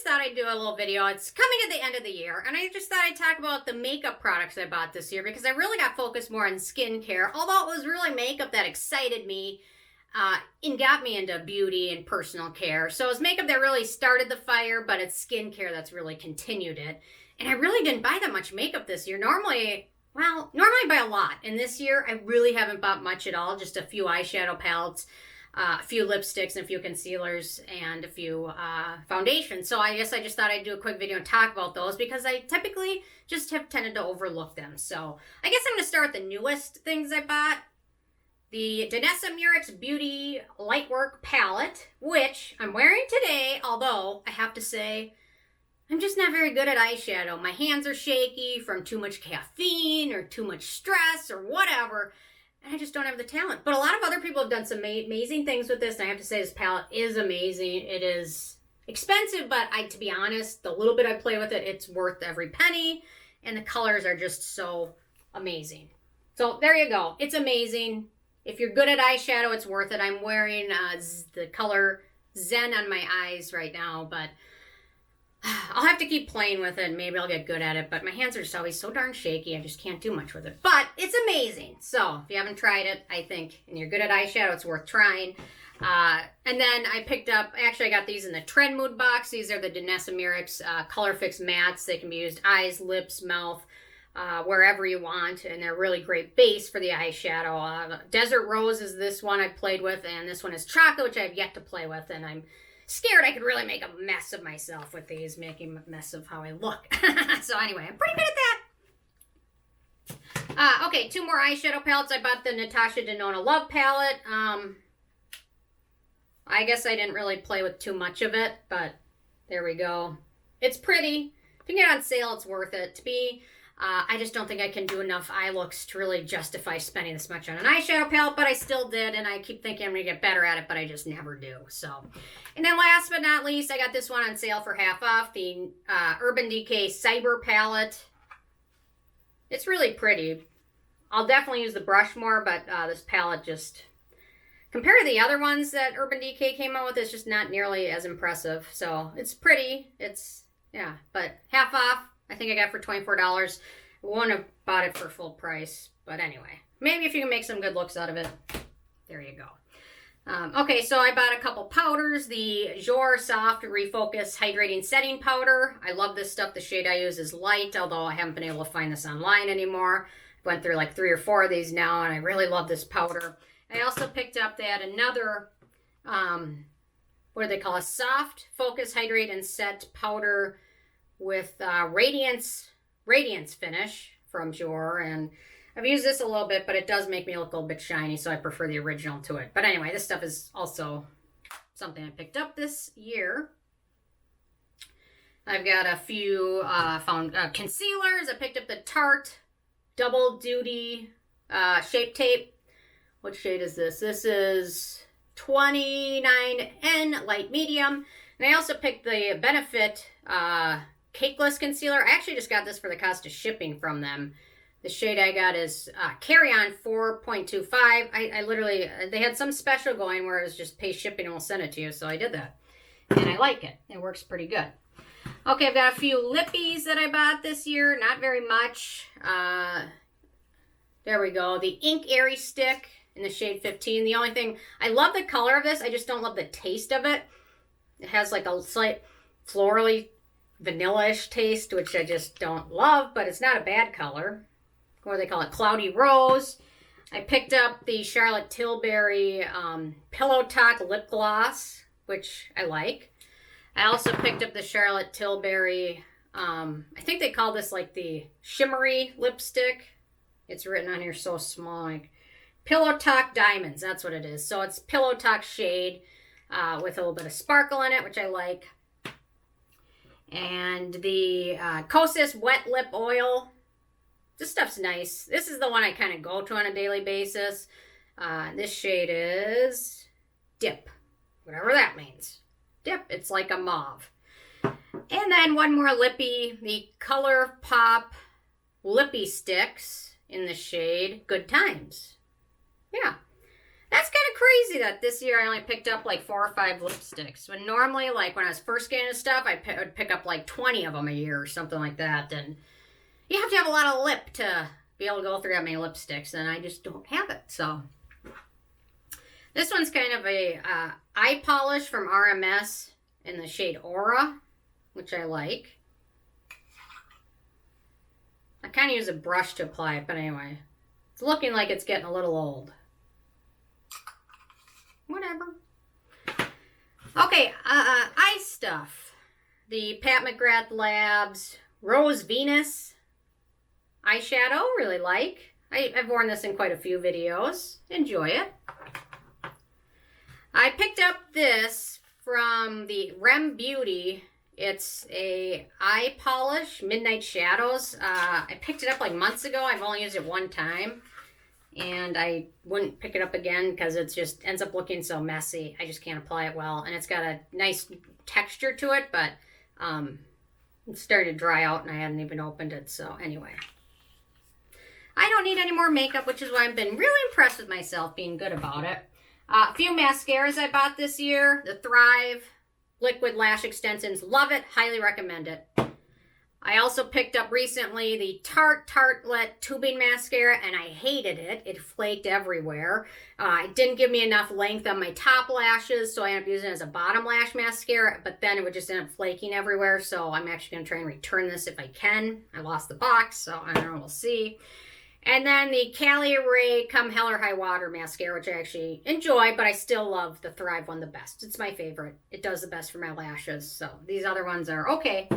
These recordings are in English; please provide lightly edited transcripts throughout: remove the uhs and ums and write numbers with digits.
thought I'd do a little video. It's coming to the end of the year, and I just thought I'd talk about the makeup products I bought this year because I really got focused more on skincare, although it was really makeup that excited me and got me into beauty and personal care. So it was makeup that really started the fire, but it's skincare that's really continued it. And I really didn't buy that much makeup this year. Normally I buy a lot, and this year I really haven't bought much at all, just a few eyeshadow palettes, a few lipsticks and a few concealers and a few foundations. So I guess I just thought I'd do a quick video and talk about those because I typically just have tended to overlook them. So I guess I'm going to start with the newest things I bought. The Danessa Myricks Beauty Lightwork palette, which I'm wearing today, although I have to say I'm just not very good at eyeshadow. My hands are shaky from too much caffeine or too much stress or whatever. And I just don't have the talent. But a lot of other people have done some amazing things with this. And I have to say this palette is amazing. It is expensive, but to be honest, the little bit I play with it, it's worth every penny. And the colors are just so amazing. So there you go. It's amazing. If you're good at eyeshadow, it's worth it. I'm wearing the color Zen on my eyes right now, but I'll have to keep playing with it. Maybe I'll get good at it, but my hands are just always so darn shaky. I just can't do much with it, but it's amazing. So if you haven't tried it, I think, and you're good at eyeshadow, it's worth trying. And then I picked up, actually I got these in the Trend Mood box. These are the Danessa Myricks Colorfix mattes. They can be used eyes, lips, mouth, wherever you want, and they're really great base for the eyeshadow. Desert Rose is this one I played with, and this one is Chocolate, which I have yet to play with, and I'm scared I could really make a mess of myself with these, making a mess of how I look. So anyway, I'm pretty good at that. Okay, two more eyeshadow palettes. I bought the Natasha Denona Love palette. I guess I didn't really play with too much of it, but there we go. It's pretty. If you can get it on sale, it's worth it. To be, I just don't think I can do enough eye looks to really justify spending this much on an eyeshadow palette, but I still did, and I keep thinking I'm going to get better at it, but I just never do. So, and then last but not least, I got this one on sale for half off, the Urban Decay Cyber palette. It's really pretty. I'll definitely use the brush more, but this palette just, compared to the other ones that Urban Decay came out with, it's just not nearly as impressive. So, it's pretty. It's, yeah, but half off. I think I got it for $24. I wouldn't have bought it for full price. But anyway, maybe if you can make some good looks out of it, there you go. Okay, so I bought a couple powders. The Jouer Soft Refocus Hydrating Setting Powder. I love this stuff. The shade I use is light, although I haven't been able to find this online anymore. I went through like 3 or 4 of these now, and I really love this powder. I also picked up that another, what do they call it? Soft Focus Hydrate and Set Powder with Radiance finish from Jouer, and I've used this a little bit, but it does make me look a little bit shiny, so I prefer the original to it. But anyway, this stuff is also something I picked up this year. I've got a few concealers. I picked up the Tarte Double Duty Shape Tape. What shade is this? This is 29N Light Medium. And I also picked the Benefit Cakeless concealer. I actually just got this for the cost of shipping from them. The shade I got is Carry On 4.25. I literally, they had some special going where it was just pay shipping and we'll send it to you. So I did that. And I like it. It works pretty good. Okay, I've got a few lippies that I bought this year. Not very much. There we go. The Ink Airy Stick in the shade 15. The only thing, I love the color of this. I just don't love the taste of it. It has like a slight florally vanilla-ish taste, which I just don't love, but it's not a bad color. What do they call it? Cloudy Rose. I picked up the Charlotte Tilbury Pillow Talk Lip Gloss, which I like. I also picked up the Charlotte Tilbury, I think they call this like the shimmery lipstick. It's written on here so small, like Pillow Talk Diamonds, that's what it is. So it's Pillow Talk shade with a little bit of sparkle in it, which I like. And the Kosas Wet Lip Oil. This stuff's nice. This is the one I kind of go to on a daily basis. This shade is Dip. Whatever that means. Dip. It's like a mauve. And then one more lippy. The Colorpop Lippy Sticks in the shade Good Times. Yeah. That's kind of crazy that this year I only picked up like 4 or 5 lipsticks. When normally, like when I was first getting into stuff, I would pick up like 20 of them a year or something like that. And you have to have a lot of lip to be able to go through that many lipsticks, and I just don't have it. So this one's kind of a eye polish from RMS in the shade Aura, which I like. I kind of use a brush to apply it, but anyway. It's looking like it's getting a little old. Whatever. Okay, eye stuff. The Pat McGrath Labs Rose Venus eyeshadow, really like. I've worn this in quite a few videos. Enjoy it. I picked up this from the Rem Beauty. It's a eye polish, Midnight Shadows. I picked it up like months ago. I've only used it one time. And I wouldn't pick it up again because it just ends up looking so messy. I just can't apply it well. And it's got a nice texture to it, but it's starting to dry out and I hadn't even opened it. So anyway. I don't need any more makeup, which is why I've been really impressed with myself being good about it. A few mascaras I bought this year. The Thrive Liquid Lash Extensions. Love it. Highly recommend it. I also picked up recently the Tarte Tartlette Tubing Mascara, and I hated it. It flaked everywhere. It didn't give me enough length on my top lashes, so I ended up using it as a bottom lash mascara, but then it would just end up flaking everywhere, so I'm actually going to try and return this if I can. I lost the box, so I don't know. We'll see. And then the Caliray Come Hell or High Water Mascara, which I actually enjoy, but I still love the Thrive one the best. It's my favorite. It does the best for my lashes, so these other ones are okay.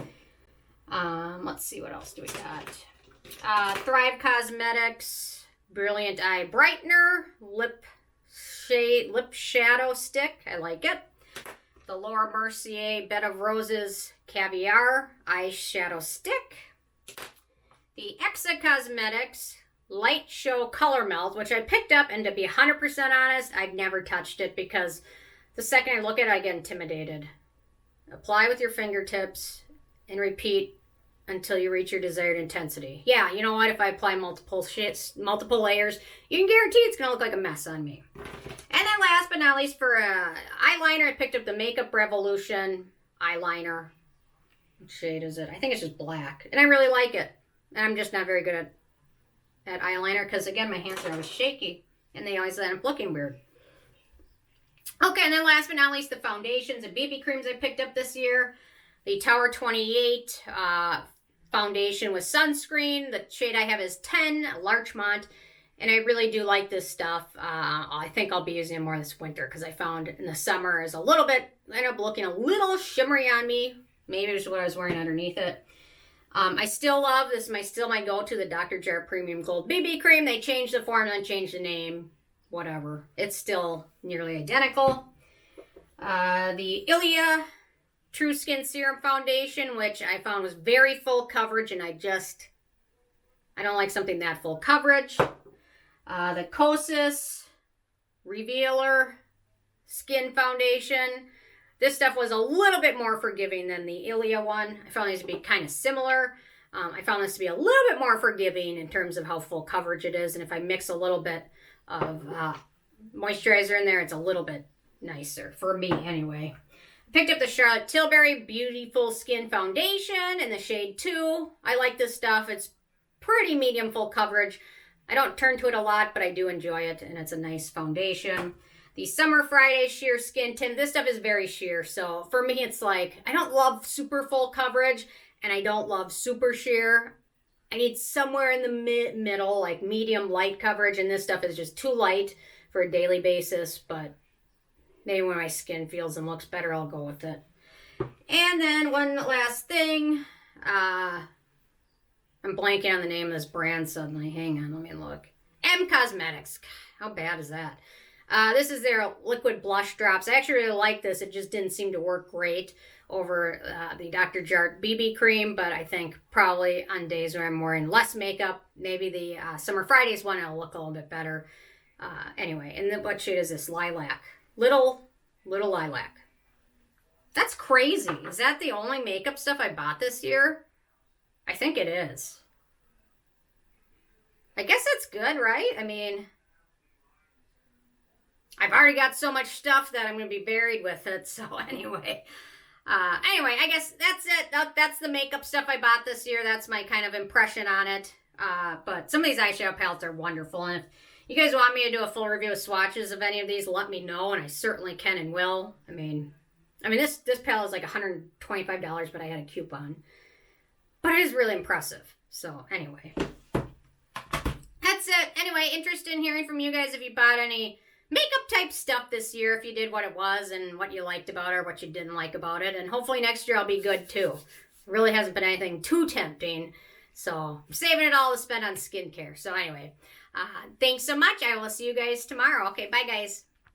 Let's see, what else do we got? Thrive Cosmetics Brilliant Eye Brightener Lip Shadow Stick. I like it. The Laura Mercier Bed of Roses Caviar Eyeshadow Stick. The Exa Cosmetics Light Show Color Melt, which I picked up, and to be 100% honest, I've never touched it because the second I look at it, I get intimidated. Apply with your fingertips and repeat until you reach your desired intensity. Yeah, you know what? If I apply multiple layers, you can guarantee it's going to look like a mess on me. And then last but not least, for eyeliner, I picked up the Makeup Revolution eyeliner. What shade is it? I think it's just black. And I really like it. And I'm just not very good at eyeliner because, again, my hands are always shaky. And they always end up looking weird. Okay, and then last but not least, the foundations and BB creams I picked up this year. The Tower 28 foundation with sunscreen. The shade I have is 10, Larchmont. And I really do like this stuff. I think I'll be using it more this winter because I found in the summer is a little bit, ended up looking a little shimmery on me. Maybe it's what I was wearing underneath it. I still love, this is still my go-to, the Dr. Jart Premium Gold BB Cream. They changed the formula and changed the name. Whatever. It's still nearly identical. The Ilia True Skin Serum Foundation, which I found was very full coverage, and I don't like something that full coverage. The Kosas Revealer Skin Foundation. This stuff was a little bit more forgiving than the Ilia one. I found these to be kind of similar. I found this to be a little bit more forgiving in terms of how full coverage it is, and if I mix a little bit of moisturizer in there, it's a little bit nicer, for me anyway. Picked up the Charlotte Tilbury Beautiful Skin Foundation in the shade 2. I like this stuff. It's pretty medium full coverage. I don't turn to it a lot, but I do enjoy it, and it's a nice foundation. The Summer Friday Sheer Skin Tint. This stuff is very sheer, so for me it's like, I don't love super full coverage, and I don't love super sheer. I need somewhere in the middle, like medium light coverage, and this stuff is just too light for a daily basis, but maybe when my skin feels and looks better, I'll go with it. And then one last thing. I'm blanking on the name of this brand suddenly. Hang on, let me look. M Cosmetics. How bad is that? This is their liquid blush drops. I actually really like this. It just didn't seem to work great over the Dr. Jart BB cream, but I think probably on days where I'm wearing less makeup, maybe the Summer Fridays one will look a little bit better. Anyway, and then what shade is this? Lilac. Little Lilac. That's crazy. Is that the only makeup stuff I bought this year? I think it is. I guess that's good, right? I mean, I've already got so much stuff that I'm going to be buried with it. So anyway, I guess that's it. That's the makeup stuff I bought this year. That's my kind of impression on it. But some of these eyeshadow palettes are wonderful. And if you guys want me to do a full review of swatches of any of these, let me know. And I certainly can and will. I mean, this palette is like $125, but I had a coupon. But it is really impressive. So anyway, that's it. Anyway, interested in hearing from you guys if you bought any makeup type stuff this year, if you did, what it was and what you liked about it or what you didn't like about it. And hopefully next year I'll be good too. Really hasn't been anything too tempting. So I'm saving it all to spend on skincare. So anyway, thanks so much. I will see you guys tomorrow. Okay, bye guys.